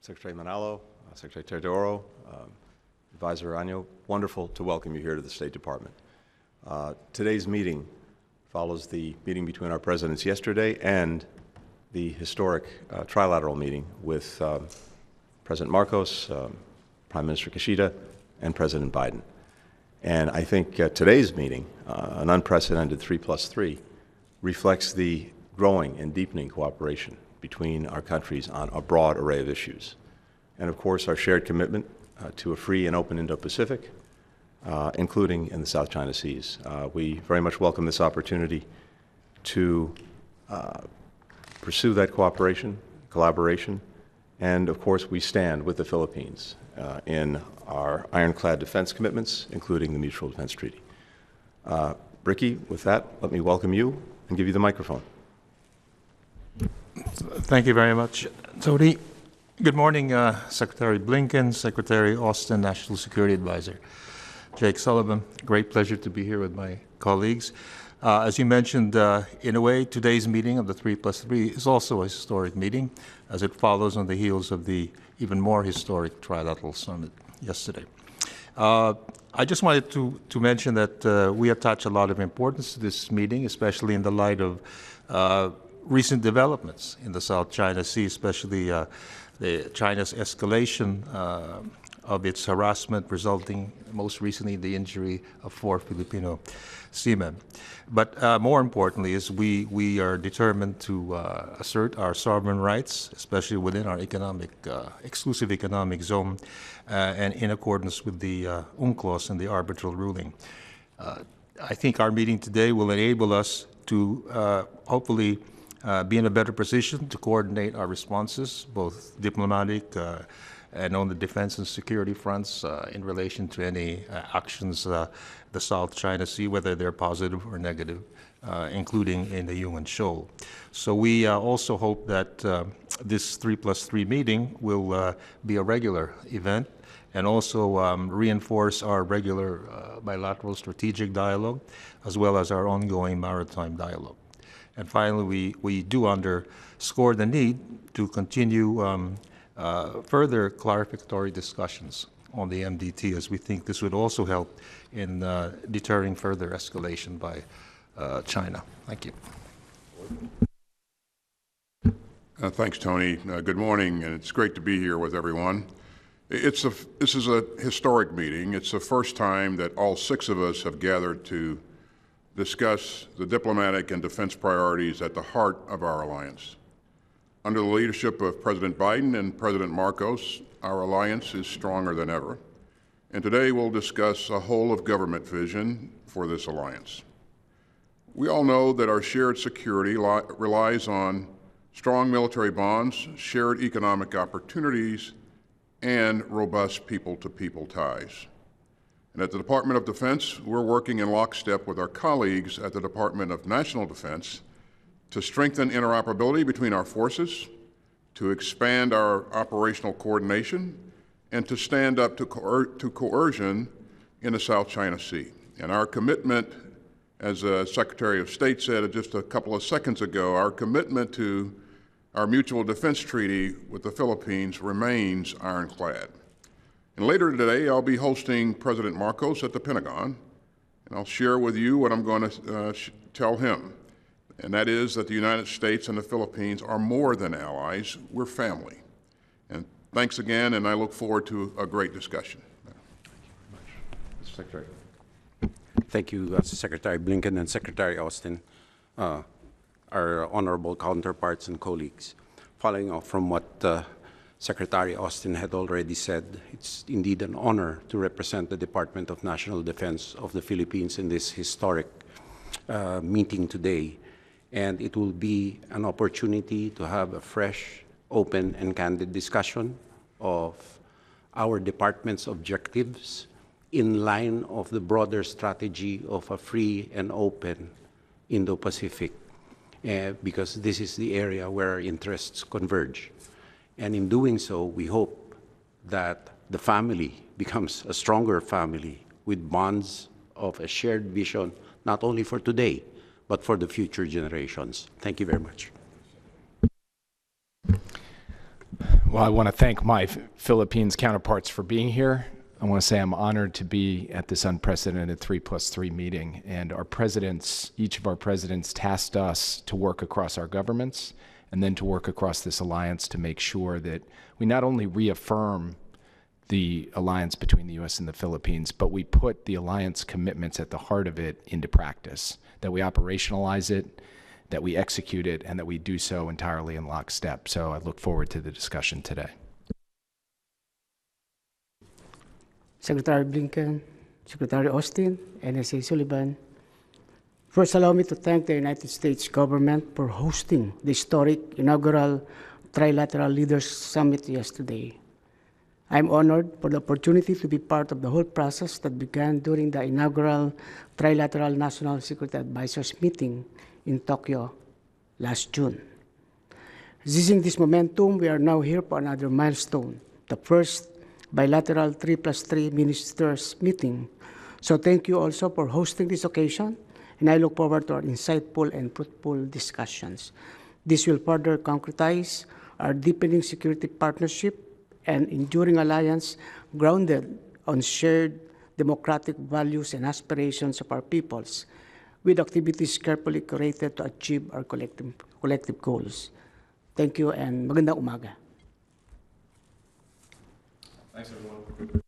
Secretary Manalo, Secretary Teodoro, Advisor Año, wonderful to welcome you here to the State Department. Today's meeting follows the meeting between our presidents yesterday and the historic trilateral meeting with President Marcos, Prime Minister Kishida, and President Biden. And I think today's meeting, an unprecedented 3+3, reflects the growing and deepening cooperation between our countries on a broad array of issues. And of course, our shared commitment to a free and open Indo-Pacific, including in the South China Seas. We very much welcome this opportunity to pursue that cooperation, collaboration, and of course, we stand with the Philippines in our ironclad defense commitments, including the Mutual Defense Treaty. Ricky, with that, let me welcome you and give you the microphone. Thank you very much, Tony. Good morning, Secretary Blinken, Secretary Austin, National Security Advisor Jake Sullivan. Great pleasure to be here with my colleagues. As you mentioned, in a way, today's meeting of the 3+3 is also a historic meeting, as it follows on the heels of the even more historic trilateral summit yesterday. I just wanted to mention that we attach a lot of importance to this meeting, especially in the light of recent developments in the South China Sea, especially China's escalation of its harassment, resulting most recently in the injury of 4 Filipino seamen. But more importantly is we are determined to assert our sovereign rights, especially within our exclusive economic zone, and in accordance with the UNCLOS and the arbitral ruling. I think our meeting today will enable us to hopefully be in a better position to coordinate our responses, both diplomatic and on the defense and security fronts in relation to any actions the South China Sea, whether they're positive or negative, including in the Yunnan Shoal. So we also hope that this 3+3 meeting will be a regular event and also reinforce our regular bilateral strategic dialogue, as well as our ongoing maritime dialogue. And finally, we do underscore the need to continue further clarificatory discussions on the MDT, as we think this would also help in deterring further escalation by China. Thank you. Thanks, Tony. Good morning, and it's great to be here with everyone. This is a historic meeting. It's the first time that all 6 of us have gathered to discuss the diplomatic and defense priorities at the heart of our alliance. Under the leadership of President Biden and President Marcos, our alliance is stronger than ever. And today we'll discuss a whole-of-government vision for this alliance. We all know that our shared security relies on strong military bonds, shared economic opportunities, and robust people-to-people ties. And at the Department of Defense, we're working in lockstep with our colleagues at the Department of National Defense to strengthen interoperability between our forces, to expand our operational coordination, and to stand up to coercion in the South China Sea. And our commitment, as the Secretary of State said just a couple of seconds ago, our commitment to our Mutual Defense Treaty with the Philippines remains ironclad. And later today, I'll be hosting President Marcos at the Pentagon, and I'll share with you what I'm going to tell him. And that is that the United States and the Philippines are more than allies, we're family. And thanks again, and I look forward to a great discussion. Thank you very much. Mr. Secretary. Thank you, Secretary Blinken and Secretary Austin, our honorable counterparts and colleagues. Following up from what Secretary Austin had already said, it's indeed an honor to represent the Department of National Defense of the Philippines in this historic meeting today. And it will be an opportunity to have a fresh, open, and candid discussion of our department's objectives in line of the broader strategy of a free and open Indo-Pacific, because this is the area where our interests converge. And in doing so, we hope that the family becomes a stronger family with bonds of a shared vision, not only for today, but for the future generations. Thank you very much. Well, I want to thank my Philippines counterparts for being here. I want to say I'm honored to be at this unprecedented 3+3 meeting, and our presidents, each of our presidents tasked us to work across our governments and then to work across this alliance to make sure that we not only reaffirm the alliance between the U.S. and the Philippines, but we put the alliance commitments at the heart of it into practice, that we operationalize it, that we execute it, and that we do so entirely in lockstep. So I look forward to the discussion today. Secretary Blinken, Secretary Austin, NSA Sullivan. First, allow me to thank the United States government for hosting the historic inaugural Trilateral Leaders Summit yesterday. I'm honored for the opportunity to be part of the whole process that began during the inaugural Trilateral National Security Advisors meeting in Tokyo last June. Seizing this momentum, we are now here for another milestone, the first bilateral 3+3 ministers meeting. So thank you also for hosting this occasion, and I look forward to our insightful and fruitful discussions. This will further concretize our deepening security partnership and enduring alliance grounded on shared democratic values and aspirations of our peoples, with activities carefully curated to achieve our collective goals. Thank you and magandang umaga. Thanks, everyone.